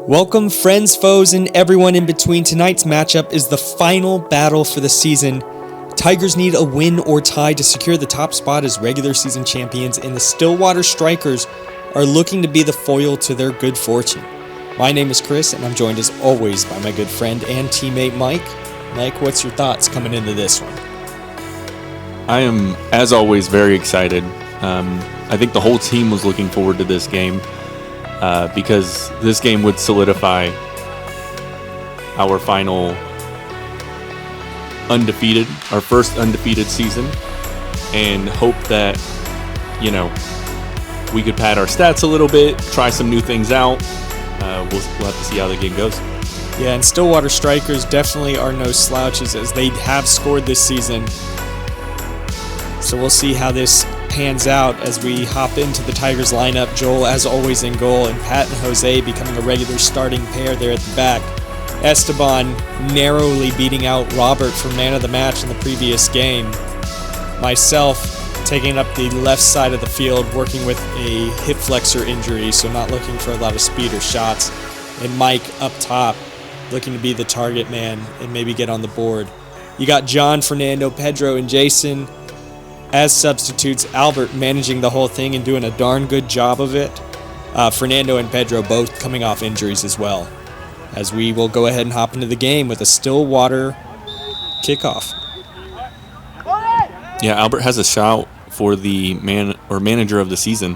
Welcome, friends, foes, and everyone in between. Tonight's matchup is the final battle for the season. Tigers need a win or tie to secure the top spot as regular season champions, and the Stillwater Strikers are looking to be the foil to their good fortune. My name is Chris, and I'm joined as always by my good friend and teammate Mike. Mike, what's your thoughts coming into this one? I am, as always, very excited. I think the whole team was looking forward to this game because this game would solidify our final our first undefeated season, and hope that, we could pad our stats a little bit, try some new things out. We'll have to see how the game goes. Yeah, and Stillwater Strikers definitely are no slouches as they have scored this season. So we'll see how this pans out as we hop into the Tigers lineup. Joel, as always, in goal, and Pat and Jose becoming a regular starting pair there at the back. Esteban narrowly beating out Robert for man of the match in the previous game. Myself taking up the left side of the field, working with a hip flexor injury, so not looking for a lot of speed or shots. And Mike up top, looking to be the target man and maybe get on the board. You got John, Fernando, Pedro, and Jason as substitutes. Albert managing the whole thing and doing a darn good job of it. Fernando and Pedro both coming off injuries as well, as we will go ahead and hop into the game with a Stillwater kickoff. Yeah, Albert has a shout for the manager of the season.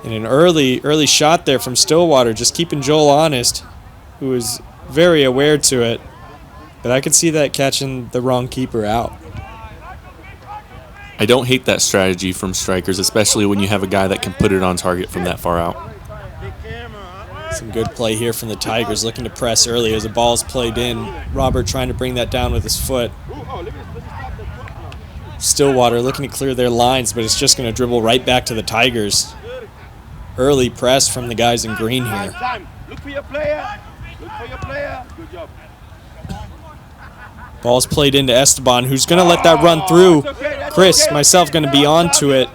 And an early shot there from Stillwater, just keeping Joel honest, who is very aware to it. But I could see that catching the wrong keeper out. I don't hate that strategy from Strikers, especially when you have a guy that can put it on target from that far out. Some good play here from the Tigers, looking to press early as the ball's played in. Robert trying to bring that down with his foot. Stillwater looking to clear their lines, but it's just going to dribble right back to the Tigers. Early press from the guys in green here. Look for your player. Look for your player. Good job. Ball's played into Esteban, who's going to let that run through. Chris, myself, going to be on to it,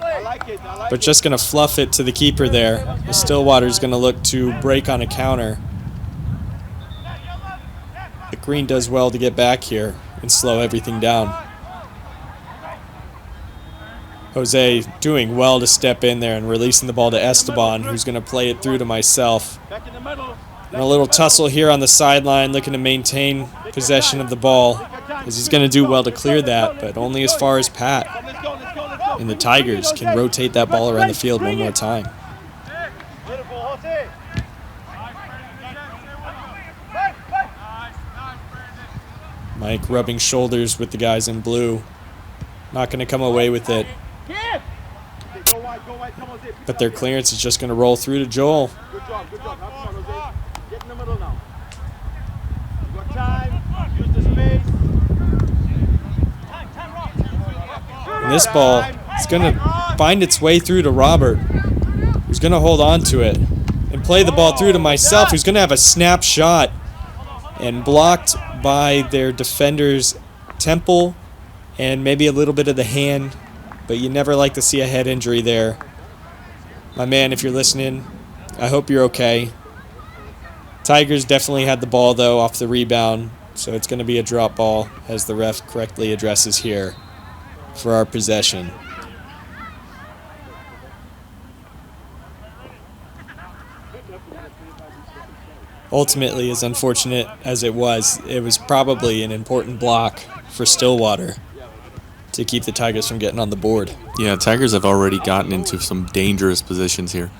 but just going to fluff it to the keeper there. The Stillwater's going to look to break on a counter. The green does well to get back here and slow everything down. Jose doing well to step in there and releasing the ball to Esteban, who's going to play it through to myself. And a little tussle here on the sideline, looking to maintain possession of the ball, as he's going to do well to clear that, but only as far as Pat. And the Tigers can rotate that ball around the field one more time. Mike rubbing shoulders with the guys in blue. Not going to come away with it. But their clearance is just going to roll through to Joel. Good job. Get in the middle now. You got time. Use the space. And this ball is going to find its way through to Robert, who's going to hold on to it and play the ball through to myself, who's going to have a snap shot, and blocked by their defender's temple and maybe a little bit of the hand, but you never like to see a head injury there. My man, if you're listening, I hope you're okay. Tigers definitely had the ball, though, off the rebound, so it's going to be a drop ball, as the ref correctly addresses here for our possession. Ultimately, as unfortunate as it was probably an important block for Stillwater to keep the Tigers from getting on the board. Yeah, Tigers have already gotten into some dangerous positions here.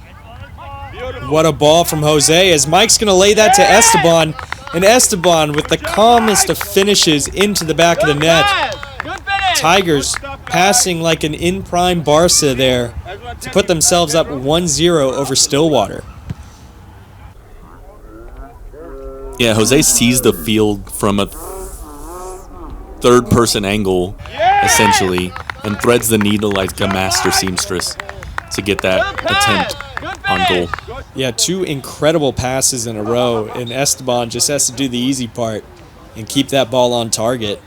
What a ball from Jose, as Mike's going to lay that to Esteban. And Esteban with the calmest of finishes into the back of the net. Tigers passing like an in-prime Barca there to put themselves up 1-0 over Stillwater. Yeah, Jose sees the field from a third-person angle, essentially, and threads the needle like a master seamstress to get that attempt on goal. Yeah, two incredible passes in a row, and Esteban just has to do the easy part and keep that ball on target.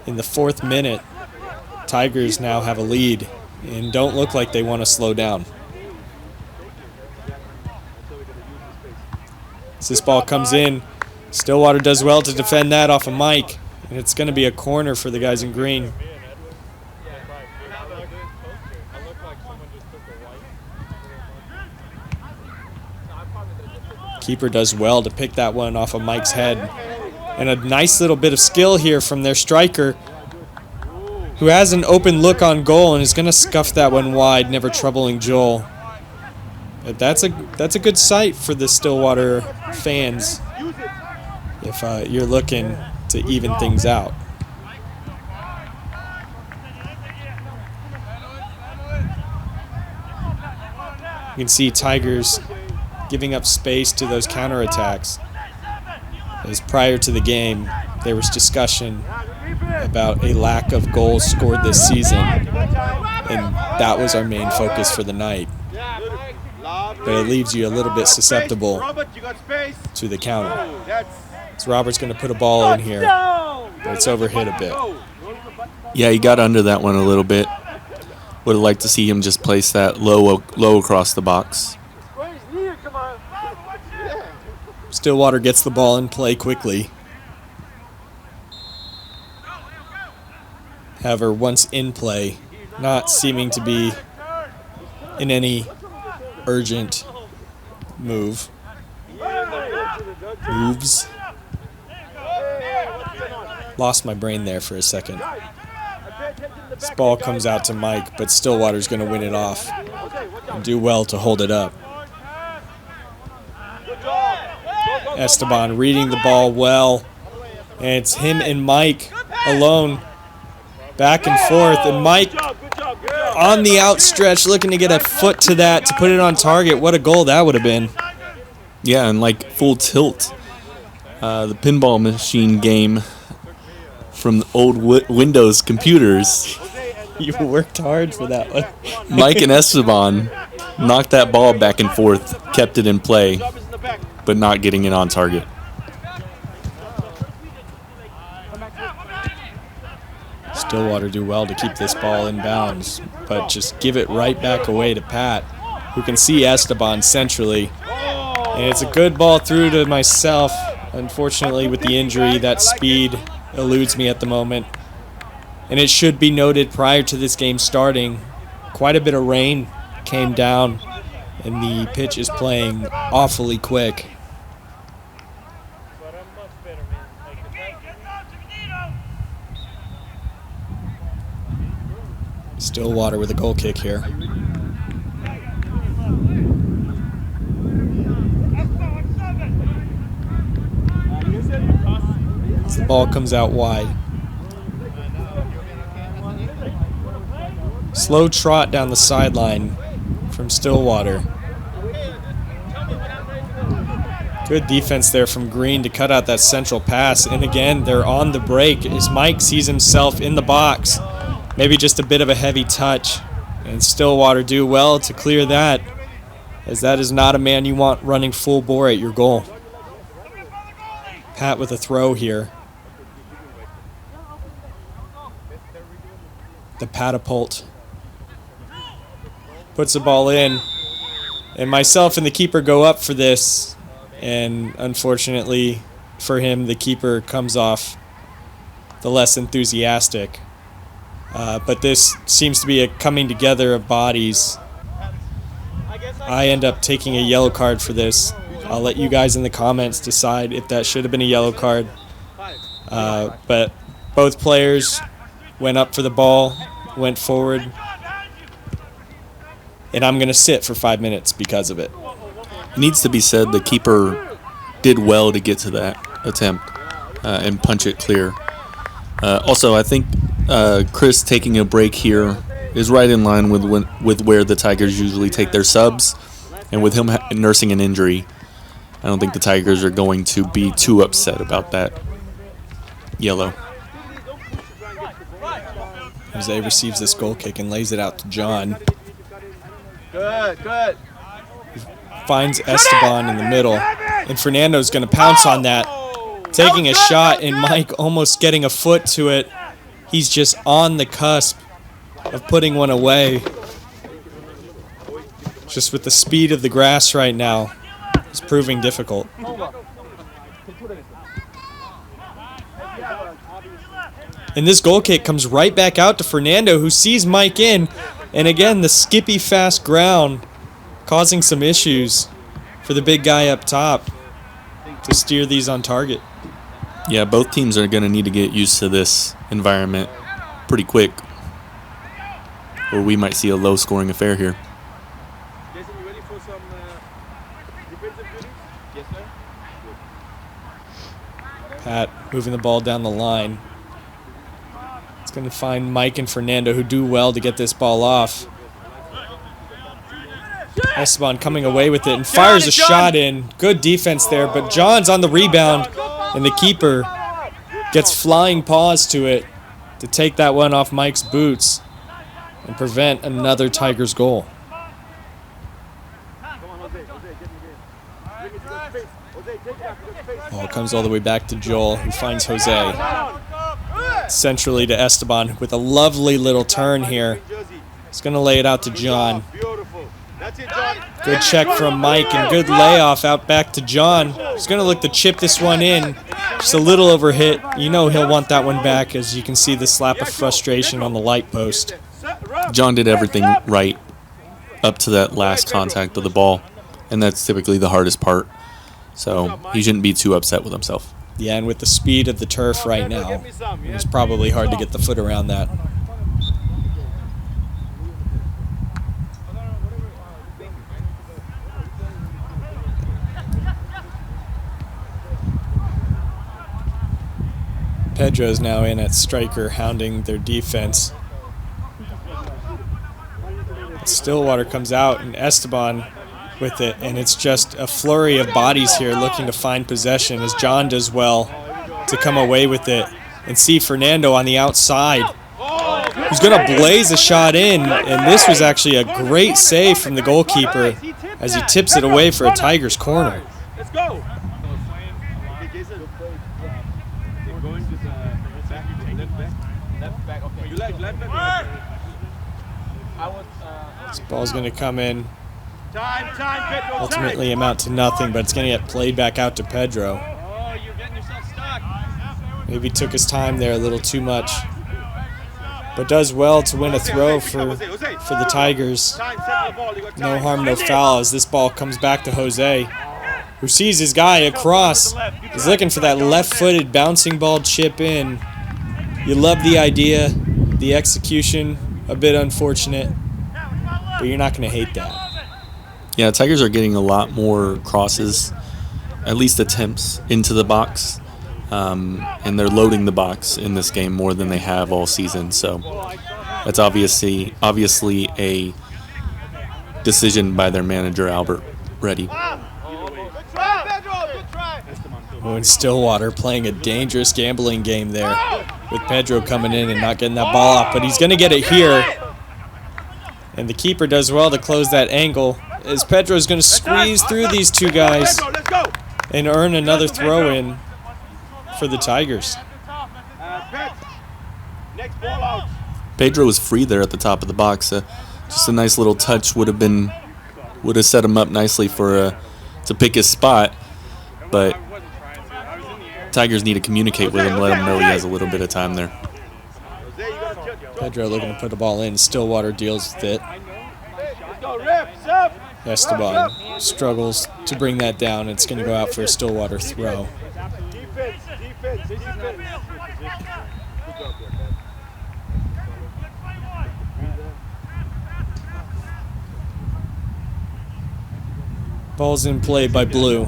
In the 4th minute, Tigers now have a lead and don't look like they want to slow down. As this ball comes in, Stillwater does well to defend that off of Mike. And it's going to be a corner for the guys in green. Keeper does well to pick that one off of Mike's head. And a nice little bit of skill here from their striker, who has an open look on goal and is going to scuff that one wide, never troubling Joel. But that's a good sight for the Stillwater fans if you're looking to even things out. You can see Tigers giving up space to those counterattacks. As prior to the game, there was discussion about a lack of goals scored this season, and that was our main focus for the night. But it leaves you a little bit susceptible to the counter. So Robert's going to put a ball in here, but it's overhit a bit. Yeah, he got under that one a little bit. Would have liked to see him just place that low across the box. Stillwater gets the ball in play quickly. However, once in play, not seeming to be in any urgent moves. Lost my brain there for a second. This ball comes out to Mike, but Stillwater's going to win it off and do well to hold it up. Esteban reading the ball well, and it's him and Mike alone, back and forth, and Mike on the outstretch looking to get a foot to that to put it on target. What a goal that would have been. Yeah, and like full tilt. The pinball machine game from the old Windows computers. You worked hard for that one. Mike and Esteban knocked that ball back and forth, kept it in play, but not getting it on target. Stillwater do well to keep this ball in bounds, but just give it right back away to Pat, who can see Esteban centrally. And it's a good ball through to myself. Unfortunately, with the injury, that speed eludes me at the moment. And it should be noted, prior to this game starting, quite a bit of rain came down, and the pitch is playing awfully quick. Stillwater with a goal kick here. The ball comes out wide. Slow trot down the sideline from Stillwater. Good defense there from Green to cut out that central pass. And again, they're on the break as Mike sees himself in the box. Maybe just a bit of a heavy touch. And Stillwater do well to clear that, as that is not a man you want running full bore at your goal. Pat with a throw here. The Patapult puts the ball in, and myself and the keeper go up for this, and unfortunately for him, the keeper comes off the less enthusiastic. But this seems to be a coming together of bodies. I end up taking a yellow card for this. I'll let you guys in the comments decide if that should have been a yellow card. But both players went up for the ball, went forward, and I'm going to sit for 5 minutes because of it. It needs to be said the keeper did well to get to that attempt and punch it clear. Also, I think Chris taking a break here is right in line with where the Tigers usually take their subs, and with him nursing an injury, I don't think the Tigers are going to be too upset about that yellow. Jose receives this goal kick and lays it out to John. Good. Finds Esteban in the middle, and Fernando's going to pounce on that, taking a shot, and Mike almost getting a foot to it. He's just on the cusp of putting one away. Just with the speed of the grass right now, it's proving difficult. And this goal kick comes right back out to Fernando, who sees Mike in. And again, the skippy fast ground causing some issues for the big guy up top to steer these on target. Yeah, both teams are going to need to get used to this environment pretty quick, or we might see a low-scoring affair here. Jason, you ready for some defensive duties? Yes, sir. Pat moving the ball down the line. It's going to find Mike and Fernando, who do well to get this ball off. Esteban coming away with it and fires a shot in. Good defense there, but John's on the rebound, and the keeper gets flying paws to it to take that one off Mike's boots and prevent another Tigers goal. Ball comes all the way back to Joel, who finds Jose. Centrally to Esteban with a lovely little turn here. He's going to lay it out to John. Good check from Mike and good layoff out back to John. He's going to look to chip this one in. Just a little overhit. You know he'll want that one back, as you can see the slap of frustration on the light post. John did everything right up to that last contact of the ball, and that's typically the hardest part. So he shouldn't be too upset with himself. Yeah, and with the speed of the turf right now, it's probably hard to get the foot around that. Pedro's now in at striker, hounding their defense. Stillwater comes out, and Esteban with it, and it's just a flurry of bodies here looking to find possession, as John does well to come away with it and see Fernando on the outside, who's going to blaze a shot in, and this was actually a great save from the goalkeeper as he tips it away for a Tigers corner. Let's go. This ball's going to come in, ultimately amount to nothing, but it's going to get played back out to Pedro. Maybe took his time there a little too much, but does well to win a throw for the Tigers. No harm, no foul, as this ball comes back to Jose, who sees his guy across. He's looking for that left-footed bouncing ball chip in. You love the idea, the execution, a bit unfortunate, but you're not going to hate that. Yeah, Tigers are getting a lot more crosses, at least attempts, into the box. And they're loading the box in this game more than they have all season. So that's obviously a decision by their manager, Albert Reddy. Oh, and Stillwater playing a dangerous gambling game there with Pedro coming in and not getting that ball off. But he's going to get it here. And the keeper does well to close that angle, as Pedro's going to squeeze through these two guys and earn another throw in for the Tigers. Pedro was free there at the top of the box. Just a nice little touch would have set him up nicely for to pick his spot, but Tigers need to communicate with him, let him know he has a little bit of time there. Pedro looking to put the ball in. Stillwater deals with it. Esteban struggles to bring that down. It's going to go out for a Stillwater throw. Ball's in play by Blue.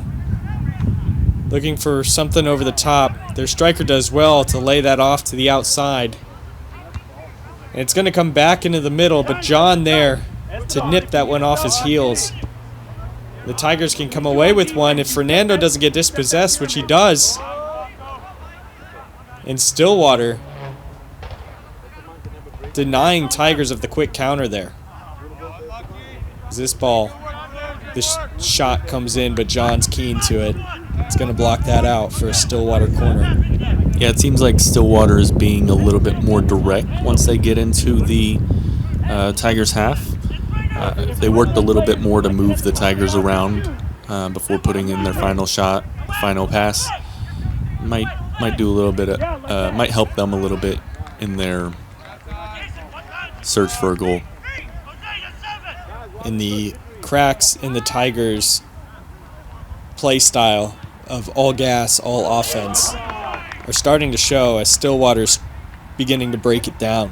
Looking for something over the top. Their striker does well to lay that off to the outside. And it's going to come back into the middle, but John there to nip that one off his heels. The Tigers can come away with one if Fernando doesn't get dispossessed, which he does. And Stillwater denying Tigers of the quick counter there. This shot comes in, but John's keen to it. It's going to block that out for a Stillwater corner. Yeah, it seems like Stillwater is being a little bit more direct once they get into the Tigers half. If they worked a little bit more to move the Tigers around before putting in their final shot, final pass, might do a little bit, might help them a little bit in their search for a goal. In the cracks in the Tigers' play style of all gas, all offense are starting to show as Stillwater's beginning to break it down.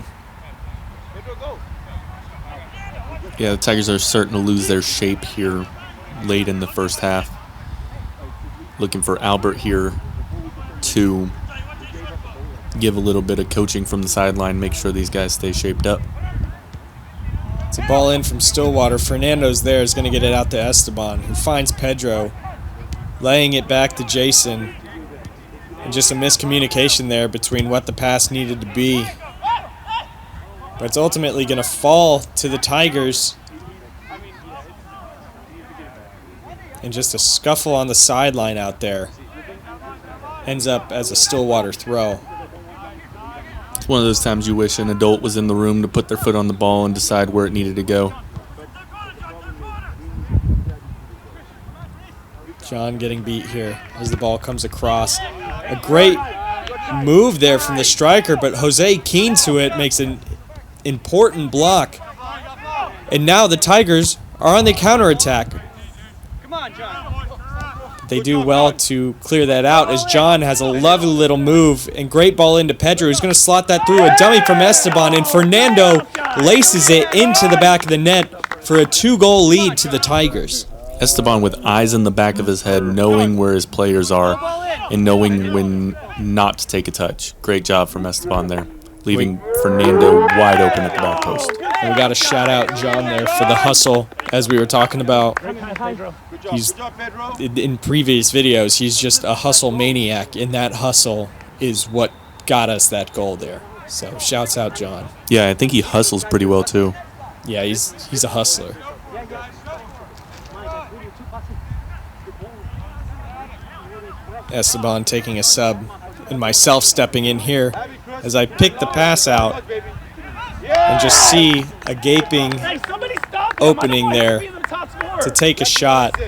Yeah, the Tigers are starting to lose their shape here late in the first half. Looking for Albert here to give a little bit of coaching from the sideline, make sure these guys stay shaped up. It's a ball in from Stillwater. Fernando's there, is going to get it out to Esteban, who finds Pedro, laying it back to Jason. And just a miscommunication there between what the pass needed to be. But it's ultimately going to fall to the Tigers. And just a scuffle on the sideline out there ends up as a Stillwater throw. It's one of those times you wish an adult was in the room to put their foot on the ball and decide where it needed to go. John getting beat here as the ball comes across. A great move there from the striker, but Jose keen to it, makes an important block. And now the Tigers are on the counterattack. They do well to clear that out as John has a lovely little move and great ball into Pedro, who's going to slot that through. A dummy from Esteban, and Fernando laces it into the back of the net for a 2-goal lead to the Tigers. Esteban with eyes in the back of his head, knowing where his players are and knowing when not to take a touch. Great job from Esteban there, leaving Fernando wide open at the back post. And we got to shout out John there for the hustle, as we were talking about. He's, in previous videos, he's just a hustle maniac, and that hustle is what got us that goal there. So shouts out John. Yeah, I think he hustles pretty well too. Yeah, he's a hustler. Esteban taking a sub, and myself stepping in here as I pick the pass out and just see a gaping opening there to take a shot.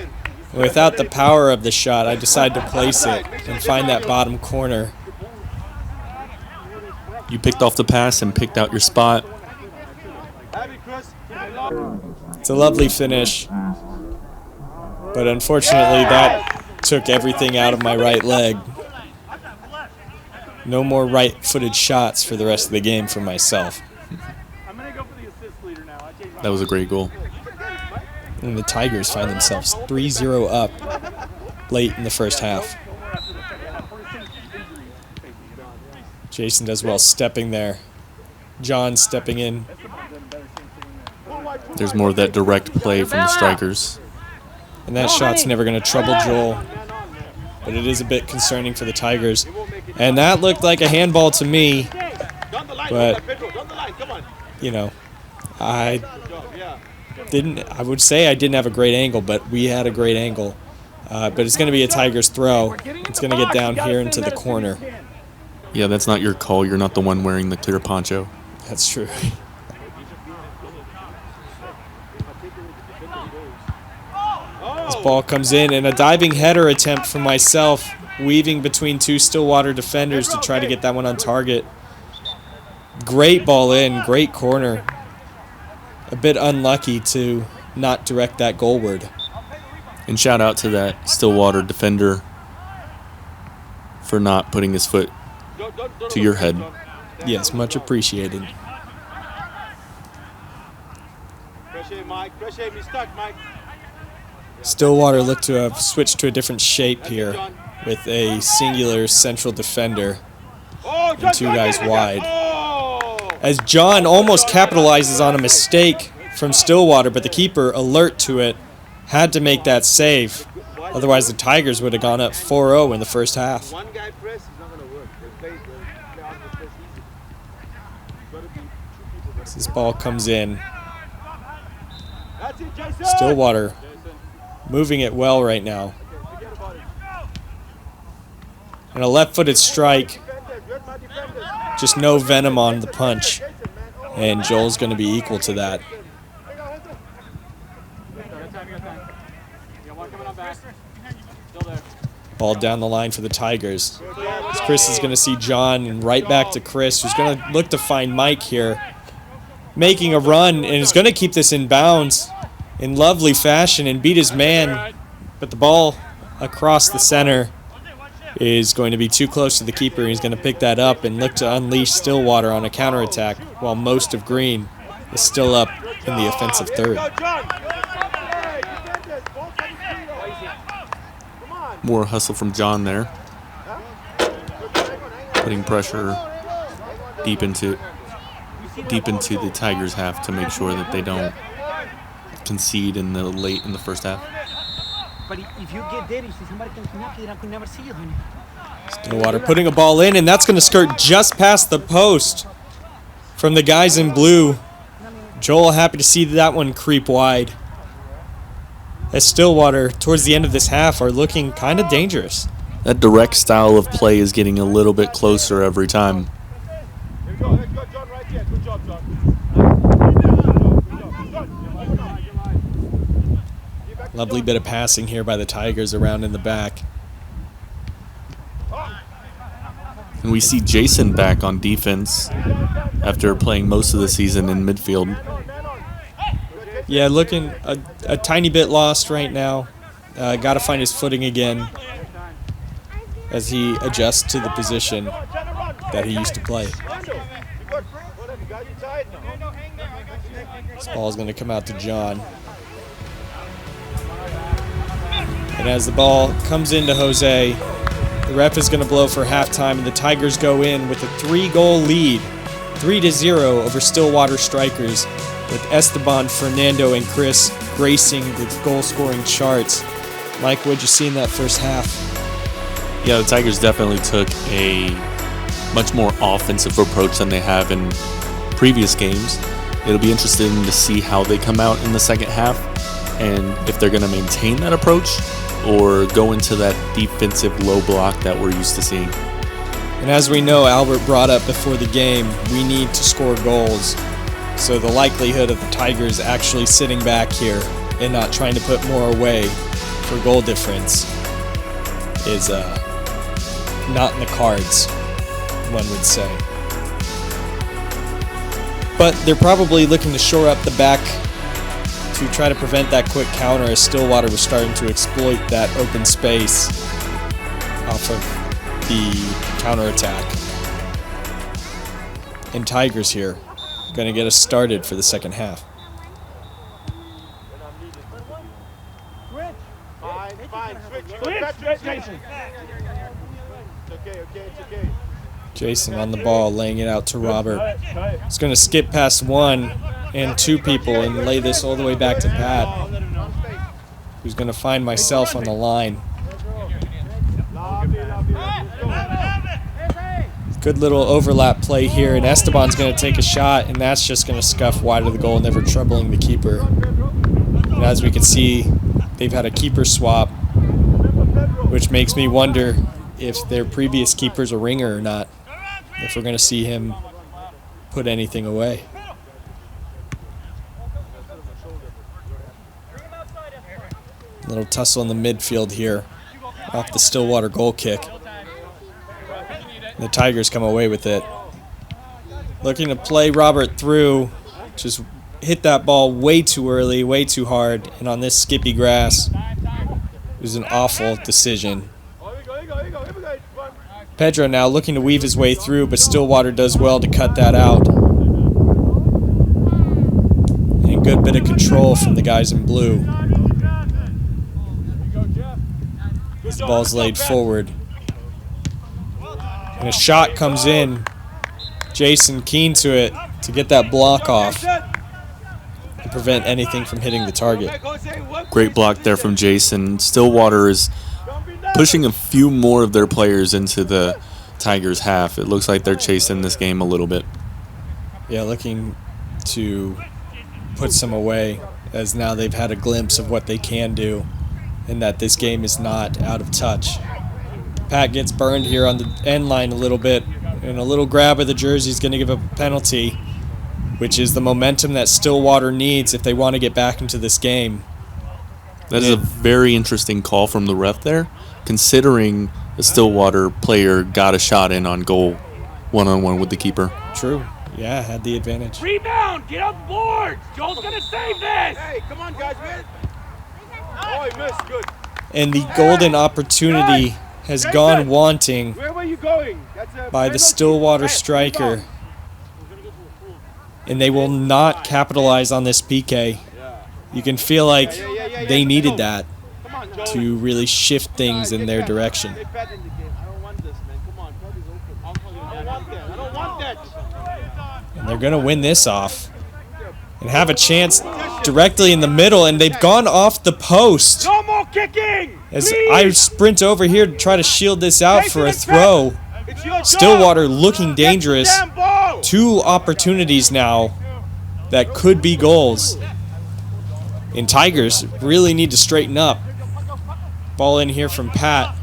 Without the power of the shot, I decide to place it and find that bottom corner. You picked off the pass and picked out your spot. It's a lovely finish, but unfortunately that took everything out of my right leg. No more right-footed shots for the rest of the game for myself. That was a great goal. And the Tigers find themselves 3-0 up late in the first half. Jason does well stepping there. John stepping in. There's more of that direct play from the Strikers. And that shot's never going to trouble Joel. But it is a bit concerning for the Tigers. And that looked like a handball to me. But, you know, I would say I didn't have a great angle, but we had a great angle. But it's going to be a Tigers throw. It's going to get down here into the corner. Yeah, that's not your call. You're not the one wearing the clear poncho. That's true. This ball comes in, and a diving header attempt from myself, weaving between two Stillwater defenders to try to get that one on target. Great ball in, great corner. A bit unlucky to not direct that goalward. And shout out to that Stillwater defender for not putting his foot to your head. Yes, much appreciated. Stillwater looked to have switched to a different shape here with a singular central defender and two guys wide. As John almost capitalizes on a mistake from Stillwater, but the keeper, alert to it, had to make that save. Otherwise, the Tigers would have gone up 4-0 in the first half. As this ball comes in, Stillwater moving it well right now. And a left-footed strike. Just no venom on the punch. And Joel's going to be equal to that. Ball down the line for the Tigers. As Chris is going to see John, and right back to Chris, who's going to look to find Mike here. Making a run, and is going to keep this in bounds in lovely fashion and beat his man. But the ball across the center is going to be too close to the keeper. He's going to pick that up and look to unleash Stillwater on a counterattack, while most of Green is still up in the offensive third. More hustle from John there. Putting pressure deep into the Tigers' half to make sure that they don't concede in the first half. But if you get there, you see somebody can could never see you. Stillwater putting a ball in, and that's going to skirt just past the post from the guys in blue. Joel happy to see that one creep wide. As Stillwater, towards the end of this half, are looking kind of dangerous. That direct style of play is getting a little bit closer every time. Lovely bit of passing here by the Tigers around in the back. And we see Jason back on defense after playing most of the season in midfield. Yeah, looking a tiny bit lost right now. Got to find his footing again as he adjusts to the position that he used to play. This ball is going to come out to John. And as the ball comes into Jose, the ref is going to blow for halftime, and the Tigers go in with a 3-goal lead, 3-0 over Stillwater Strikers, with Esteban, Fernando, and Chris gracing the goal-scoring charts. Mike, what'd you see in that first half? Yeah, the Tigers definitely took a much more offensive approach than they have in previous games. It'll be interesting to see how they come out in the second half and if they're going to maintain that approach or go into that defensive low block that we're used to seeing. And as we know, Albert brought up before the game, we need to score goals. So the likelihood of the Tigers actually sitting back here and not trying to put more away for goal difference is not in the cards, one would say. But they're probably looking to shore up the back to try to prevent that quick counter, as Stillwater was starting to exploit that open space off of the counterattack. And Tigers here going to get us started for the second half. Jason on the ball, laying it out to Robert. He's going to skip past one and two people and lay this all the way back to Pat, who's going to find myself on the line. Good little overlap play here, and Esteban's going to take a shot, and that's just going to scuff wide of the goal, never troubling the keeper. And as we can see, they've had a keeper swap, which makes me wonder if their previous keeper's a ringer or not, if we're going to see him put anything away. Little tussle in the midfield here off the Stillwater goal kick. The Tigers come away with it. Looking to play Robert through, just hit that ball way too early, way too hard, and on this skippy grass, it was an awful decision. Pedro now looking to weave his way through, but Stillwater does well to cut that out. And good bit of control from the guys in blue. As the ball's laid forward. And a shot comes in. Jason keen to it to get that block off and prevent anything from hitting the target. Great block there from Jason. Stillwater is pushing a few more of their players into the Tigers' half. It looks like they're chasing this game a little bit. Yeah, looking to put some away, as now they've had a glimpse of what they can do and that this game is not out of touch. Pat gets burned here on the end line a little bit, and a little grab of the jersey is going to give up a penalty, which is the momentum that Stillwater needs if they want to get back into this game. That is a very interesting call from the ref there, considering the Stillwater player got a shot in on goal one-on-one with the keeper. True. Yeah, had the advantage. Rebound! Get up boards! Joel's gonna save this! Hey, come on, guys, man. Oh, he missed. Good. And the golden opportunity has gone wanting Where were you going? That's a by the penalty. Stillwater Hey, striker. rebound. And they will not capitalize on this PK. You can feel like they needed that Come on, Joel. to really shift things in their direction. Get back in the game. I don't want this, man. Come on, Kobe's open. I don't want that. I don't want that. And they're going to win this off and have a chance directly in the middle. And they've gone off the post. No more kicking! As Please! I sprint over here to try to shield this out for a throw. It's your job. Stillwater looking dangerous. Get the damn ball. 2 opportunities now that could be goals. And Tigers really need to straighten up. Ball in here from Pat.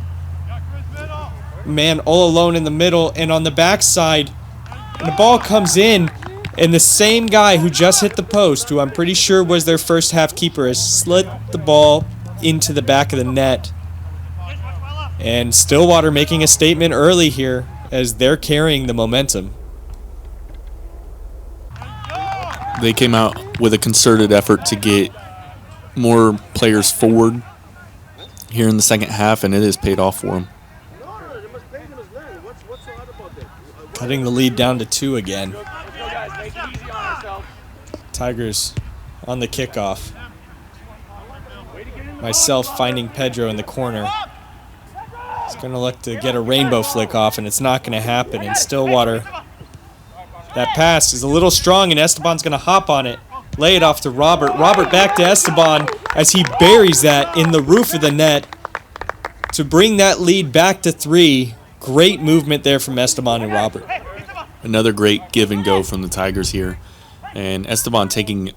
Man all alone in the middle and on the backside. And the ball comes in. And the same guy who just hit the post, who I'm pretty sure was their first half keeper, has slid the ball into the back of the net. And Stillwater making a statement early here as they're carrying the momentum. They came out with a concerted effort to get more players forward here in the second half, and it has paid off for them. No, they must play, they must learn. What's so hard about that? Cutting the lead down to 2 again. Let's go, guys. Make it easy on ourselves. Tigers on the kickoff. Myself finding Pedro in the corner. He's going to look to get a rainbow flick off, and it's not going to happen. And Stillwater, that pass is a little strong, and Esteban's going to hop on it. Lay it off to Robert. Robert back to Esteban as he buries that in the roof of the net to bring that lead back to 3. Great movement there from Esteban and Robert. Another great give and go from the Tigers here. And Esteban taking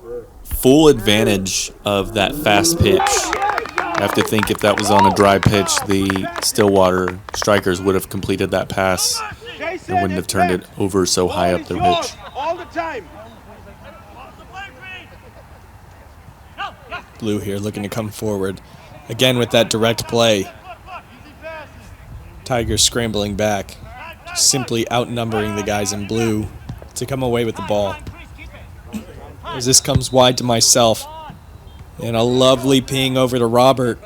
full advantage of that fast pitch. I have to think if that was on a dry pitch, the Stillwater Strikers would have completed that pass and wouldn't have turned it over so high up the pitch. All the time. Blue here looking to come forward. Again with that direct play. Tigers scrambling back. Simply outnumbering the guys in blue to come away with the ball. As this comes wide to myself. And a lovely ping over to Robert,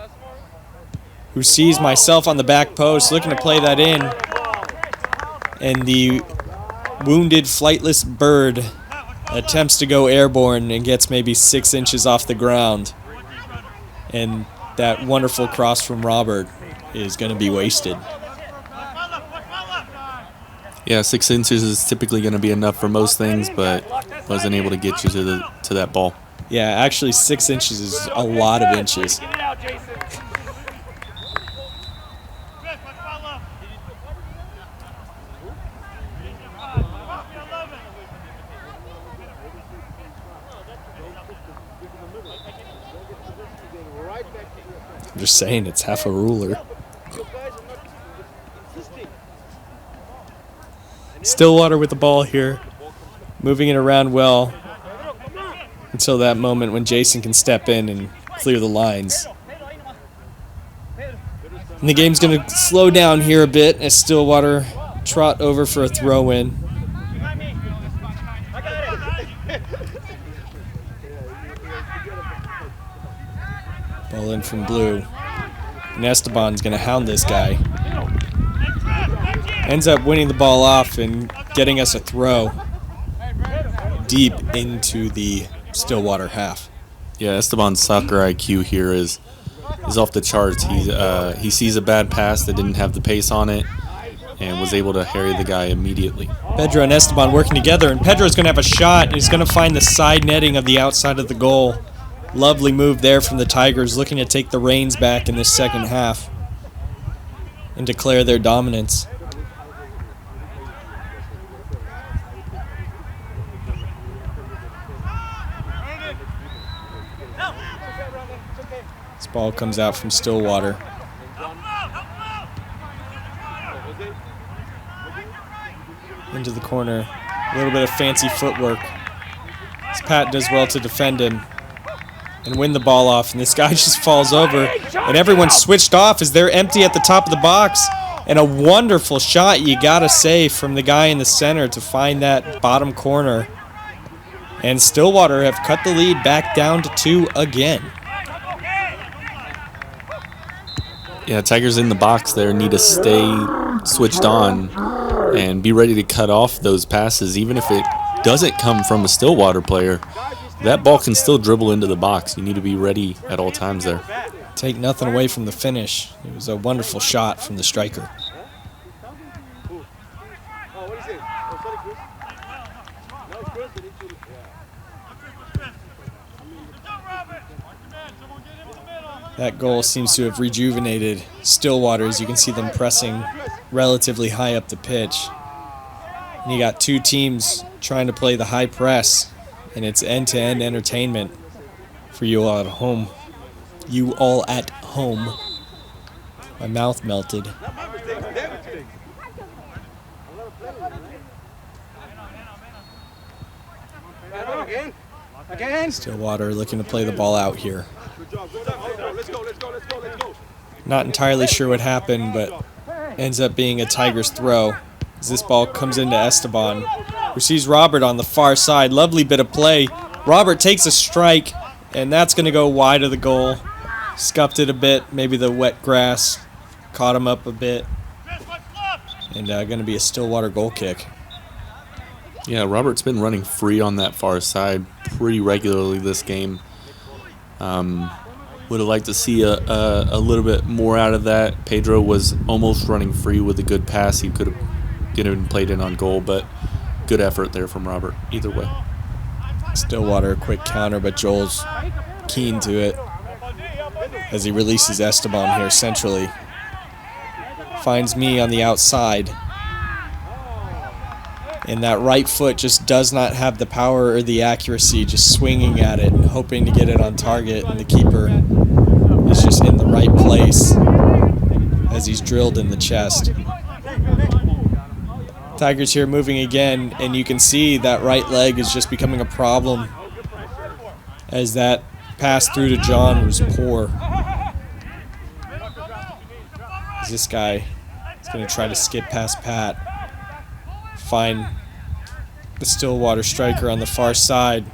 who sees myself on the back post looking to play that in. And the wounded flightless bird attempts to go airborne and gets maybe 6 inches off the ground. And that wonderful cross from Robert is going to be wasted. Yeah, 6 inches is typically going to be enough for most things, but wasn't able to get you to that ball. Yeah, actually 6 inches is a lot of inches. Get it out, Jason. I'm just saying it's half a ruler. Stillwater with the ball here, moving it around well until that moment when Jason can step in and clear the lines. And the game's going to slow down here a bit as Stillwater trot over for a throw-in. Ball in from blue. And Esteban's going to hound this guy. Ends up winning the ball off and getting us a throw deep into the Stillwater half. Yeah, Esteban's soccer IQ here is off the charts. He sees a bad pass that didn't have the pace on it and was able to harry the guy immediately. Pedro and Esteban working together, and Pedro's going to have a shot, and he's going to find the side netting of the outside of the goal. Lovely move there from the Tigers, looking to take the reins back in this second half and declare their dominance. This ball comes out from Stillwater. Into the corner. A little bit of fancy footwork. As Pat does well to defend him. and win the ball off. And this guy just falls over, and everyone's switched off as they're empty at the top of the box. And a wonderful shot, you gotta say, from the guy in the center to find that bottom corner. And Stillwater have cut the lead back down to 2 again. Yeah, Tigers in the box there need to stay switched on and be ready to cut off those passes. Even if it doesn't come from a Stillwater player, that ball can still dribble into the box. You need to be ready at all times there. Take nothing away from the finish. It was a wonderful shot from the striker. That goal seems to have rejuvenated Stillwater, as you can see them pressing relatively high up the pitch. And you got two teams trying to play the high press, and it's end-to-end entertainment for you all at home. You all at home. My mouth melted. Stillwater looking to play the ball out here. Not entirely sure what happened, but ends up being a Tigers throw as this ball comes into Esteban, who sees Robert on the far side. Lovely bit of play. Robert takes a strike, and that's going to go wide of the goal. Scuffed it a bit. Maybe the wet grass caught him up a bit. And going to be a Stillwater goal kick. Yeah, Robert's been running free on that far side pretty regularly this game. Would have liked to see a little bit more out of that. Pedro was almost running free with a good pass. He could have getting played in on goal, but good effort there from Robert either way. Stillwater a quick counter, but Joel's keen to it as he releases Esteban here centrally. Finds me on the outside. And that right foot just does not have the power or the accuracy, just swinging at it and hoping to get it on target. And the keeper is just in the right place as he's drilled in the chest. Tigers here moving again, and you can see that right leg is just becoming a problem as that pass through to John was poor. As this guy is going to try to skip past Pat. Find the Stillwater striker on the far side.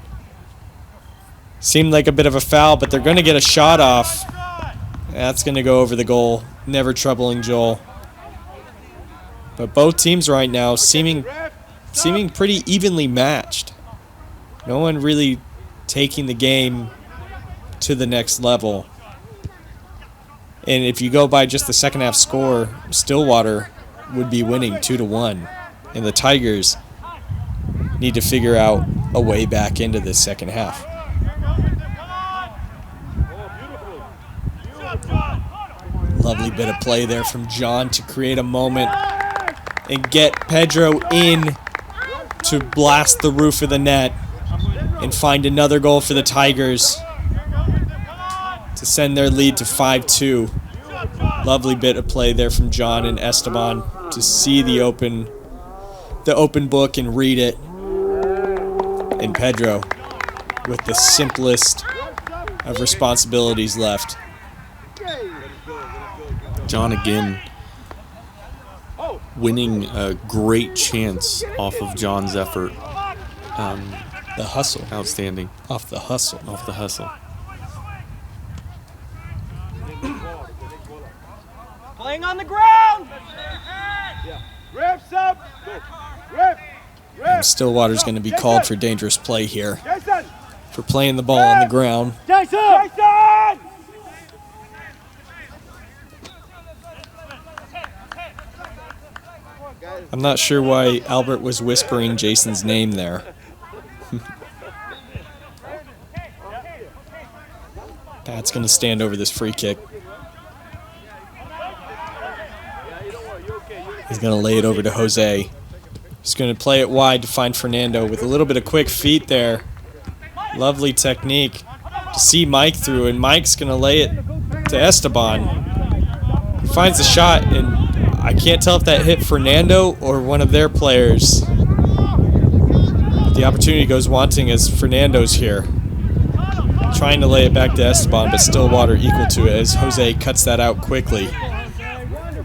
Seemed like a bit of a foul, but they're going to get a shot off. That's going to go over the goal, never troubling Joel. But both teams right now seeming pretty evenly matched. No one really taking the game to the next level. And if you go by just the second half score, Stillwater would be winning 2-1. And the Tigers need to figure out a way back into this second half. Lovely bit of play there from John to create a moment and get Pedro in to blast the roof of the net and find another goal for the Tigers to send their lead to 5-2. Lovely bit of play there from John and Esteban to see the open book and read it. And Pedro with the simplest of responsibilities left. John again winning a great chance off of John's effort. The hustle. Outstanding. Off the hustle. Off the hustle. Playing on the ground. Rips up. Rip. And Stillwater's going to be called for dangerous play here. For playing the ball on the ground. Jason! I'm not sure why Albert was whispering Jason's name there. Pat's going to stand over this free kick. He's going to lay it over to Jose. He's going to play it wide to find Fernando with a little bit of quick feet there. Lovely technique to see Mike through, and Mike's going to lay it to Esteban. He finds the shot, and I can't tell if that hit Fernando or one of their players. But the opportunity goes wanting as Fernando's here. trying to lay it back to Esteban, but Stillwater equal to it as Jose cuts that out quickly.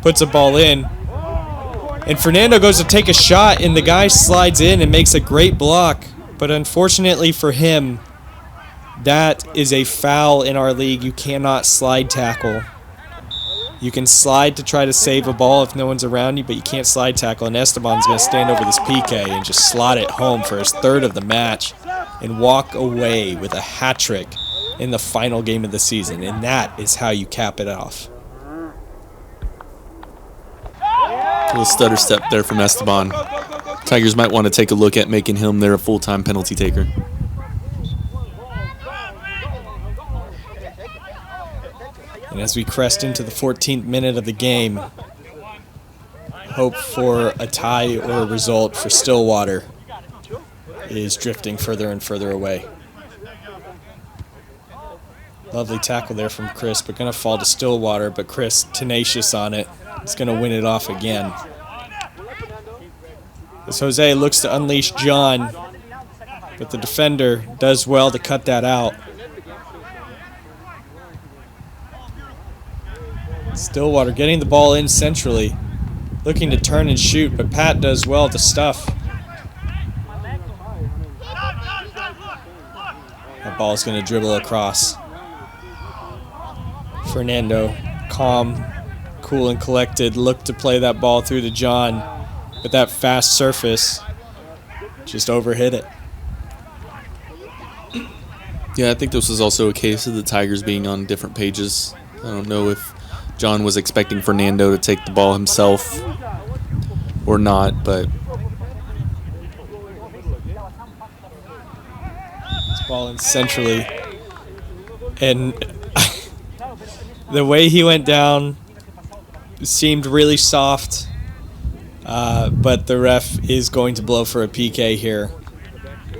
Puts a ball in. And Fernando goes to take a shot, and the guy slides in and makes a great block. But unfortunately for him, that is a foul in our league. You cannot slide tackle. You can slide to try to save a ball if no one's around you, but you can't slide tackle. And Esteban's going to stand over this PK and just slot it home for his third of the match and walk away with a hat trick in the final game of the season. And that is how you cap it off. A little stutter step there from Esteban. Tigers might want to take a look at making him their full-time penalty taker. And as we crest into the 14th minute of the game, hope for a tie or a result for Stillwater is drifting further and further away. Lovely tackle there from Chris, but going to fall to Stillwater, but Chris tenacious on it. He's going to win it off again. As Jose looks to unleash John, but the defender does well to cut that out. Stillwater getting the ball in centrally, looking to turn and shoot, but Pat does well to stuff. That ball's going to dribble across. Fernando, calm, cool and collected, looked to play that ball through to John, but that fast surface just overhit it. Yeah, I think this was also a case of the Tigers being on different pages. I don't know if John was expecting Fernando to take the ball himself or not, but this ball in centrally, and the way he went down seemed really soft, but the ref is going to blow for a PK here.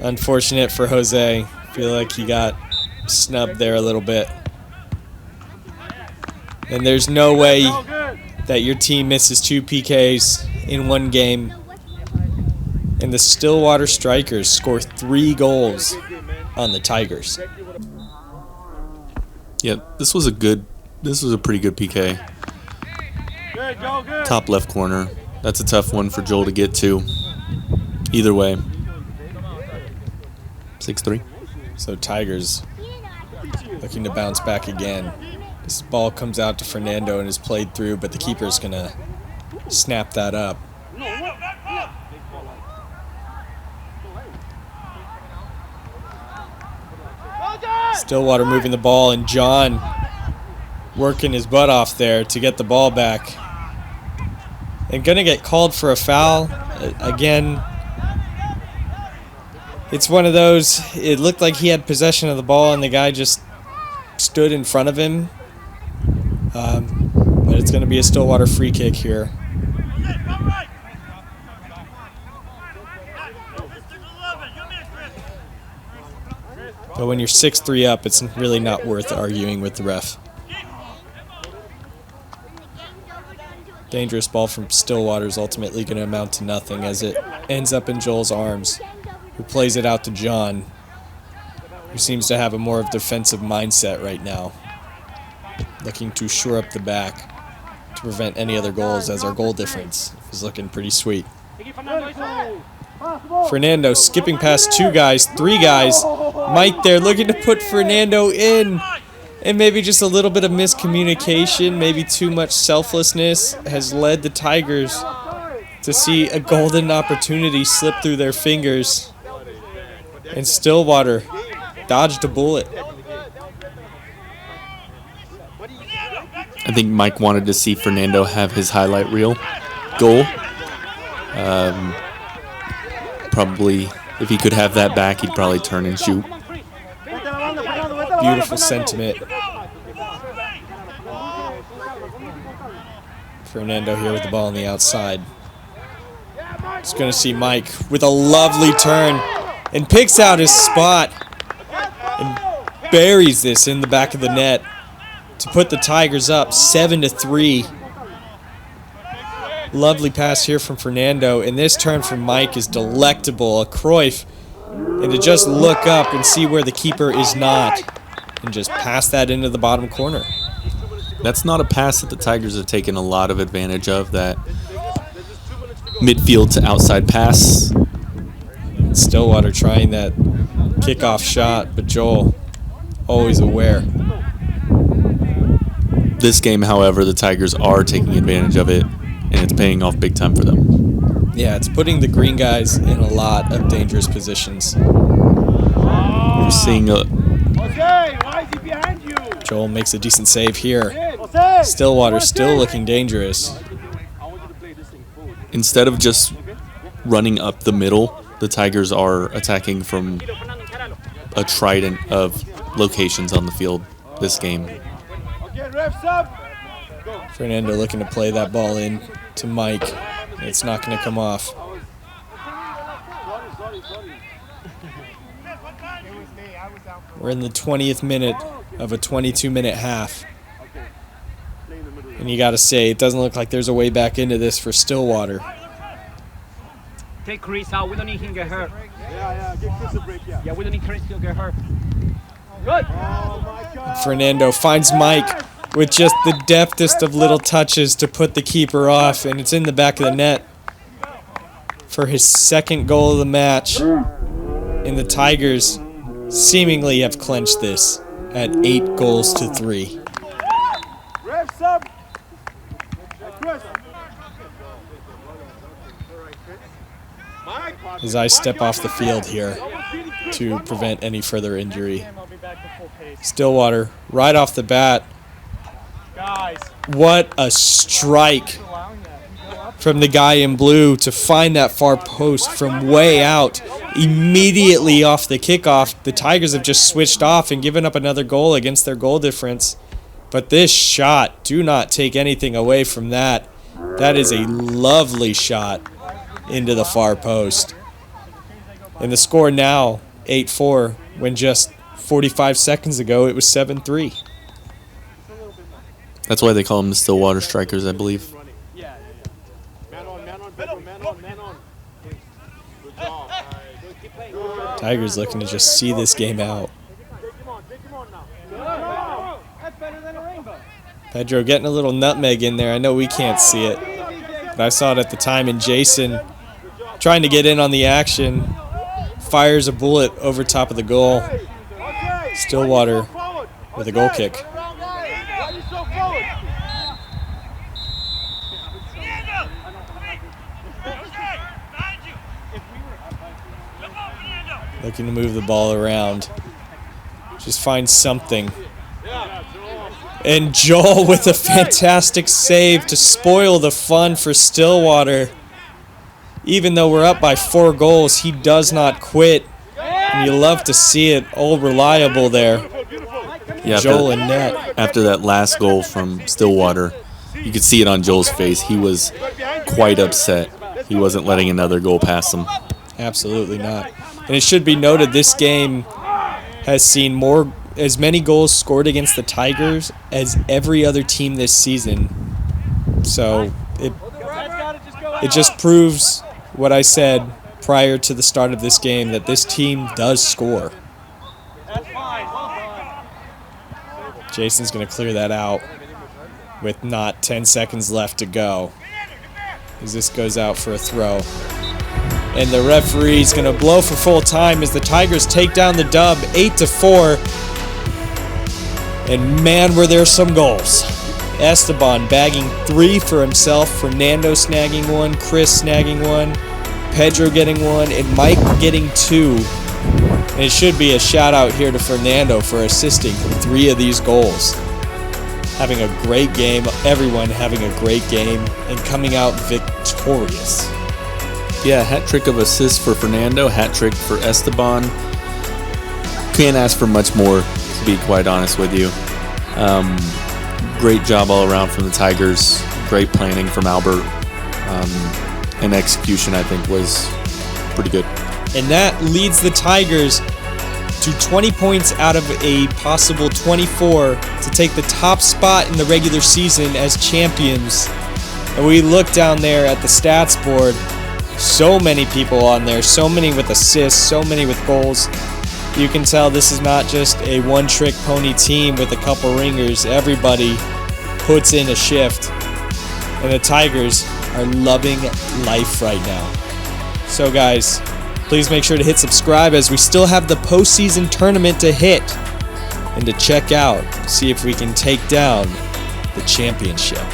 Unfortunate for Jose. I feel like he got snubbed there a little bit. And there's no way that your team misses 2 PKs in one game. And the Stillwater Strikers score 3 goals on the Tigers. yeah, this was a pretty good PK. Top left corner. That's a tough one for Joel to get to. Either way. 6-3. So Tigers looking to bounce back again. This ball comes out to Fernando and is played through, but the keeper's going to snap that up. Stillwater moving the ball, and John working his butt off there to get the ball back. And going to get called for a foul. Again, it's one of those, it looked like he had possession of the ball and the guy just stood in front of him. But it's going to be a Stillwater free kick here. But when you're 6-3 up, it's really not worth arguing with the ref. Dangerous ball from Stillwater is ultimately going to amount to nothing as it ends up in Joel's arms, who plays it out to John, who seems to have a more of defensive mindset right now, looking to shore up the back to prevent any other goals, as our goal difference is looking pretty sweet. Fernando skipping past 2 guys, 3 guys. Mike there looking to put Fernando in. And maybe just a little bit of miscommunication, maybe too much selflessness has led the Tigers to see a golden opportunity slip through their fingers. And Stillwater dodged a bullet. I think Mike wanted to see Fernando have his highlight reel goal. Probably, if he could have that back, he'd probably turn and shoot. Beautiful sentiment. Fernando here with the ball on the outside. Just going to see Mike with a lovely turn and picks out his spot and buries this in the back of the net to put the Tigers up 7-3. Lovely pass here from Fernando, and this turn from Mike is delectable. A Cruyff, and to just look up and see where the keeper is not. and just pass that into the bottom corner. That's not a pass that the Tigers have taken a lot of advantage of, that midfield to outside pass. Stillwater trying that kickoff shot, but Joel always aware. This game, however, the Tigers are taking advantage of it, and it's paying off big time for them. Yeah, it's putting the green guys in a lot of dangerous positions. We're seeing a Jose, why is he behind you? Joel makes a decent save here. Jose! Stillwater still looking dangerous. instead of just running up the middle, the Tigers are attacking from a trident of locations on the field this game. Okay, refs up. Go. Fernando looking to play that ball in to Mike. It's not going to come off. We're in the 20th minute of a 22-minute half. And you got to say, it doesn't look like there's a way back into this for Stillwater. Take Chris out. We don't need him to get hurt. Yeah, give Chris a break, yeah. Yeah, we don't need Chris to get hurt. Good. Oh my God. Fernando finds Mike with just the deftest of little touches to put the keeper off, and it's in the back of the net for his second goal of the match. And the Tigers seemingly have clinched this at 8-3. Refs up. Chris. As I step off the field here to prevent any further injury. Stillwater, right off the bat. What a strike from the guy in blue to find that far post from way out. Immediately off the kickoff, the Tigers have just switched off and given up another goal against their goal difference. But this shot, do not take anything away from that. That is a lovely shot into the far post. And the score now, 8-4, when just 45 seconds ago it was 7-3. That's why they call them the Stillwater Strikers, I believe. Man on. Good job. Tigers looking to just see this game out. Take him on now. That's better than a rainbow. Pedro getting a little nutmeg in there. I know we can't see it, but I saw it at the time. And Jason, trying to get in on the action, fires a bullet over top of the goal. Stillwater with a goal kick. Why are you so forward? Looking to move the ball around. Just find something. And Joel with a fantastic save to spoil the fun for Stillwater. Even though we're up by 4 goals, he does not quit. And you love to see it, all reliable there. Yeah, Joel and net. after that last goal from Stillwater, you could see it on Joel's face. He was quite upset. He wasn't letting another goal pass him. Absolutely not. And it should be noted, this game has seen as many goals scored against the Tigers as every other team this season. So it just proves what I said prior to the start of this game, that this team does score. Jason's going to clear that out with not 10 seconds left to go, as this goes out for a throw. And the referee's going to blow for full time as the Tigers take down the dub 8-4. And man, were there some goals. Esteban bagging 3 for himself, Fernando snagging 1, Chris snagging 1, Pedro getting 1, and Mike getting 2. And it should be a shout out here to Fernando for assisting 3 of these goals. Having a great game, everyone having a great game, and coming out victorious. Yeah, hat trick of assists for Fernando, hat trick for Esteban. Can't ask for much more, to be quite honest with you. Great job all around from the Tigers. Great planning from Albert. And execution, I think, was pretty good. And that leads the Tigers to 20 points out of a possible 24 to take the top spot in the regular season as champions. And we look down there at the stats board. So many people on there, so many with assists, so many with goals. You can tell this is not just a one-trick pony team with a couple ringers. Everybody puts in a shift, and the Tigers are loving life right now. So guys, please make sure to hit subscribe as we still have the postseason tournament to hit and to check out, see if we can take down the championship.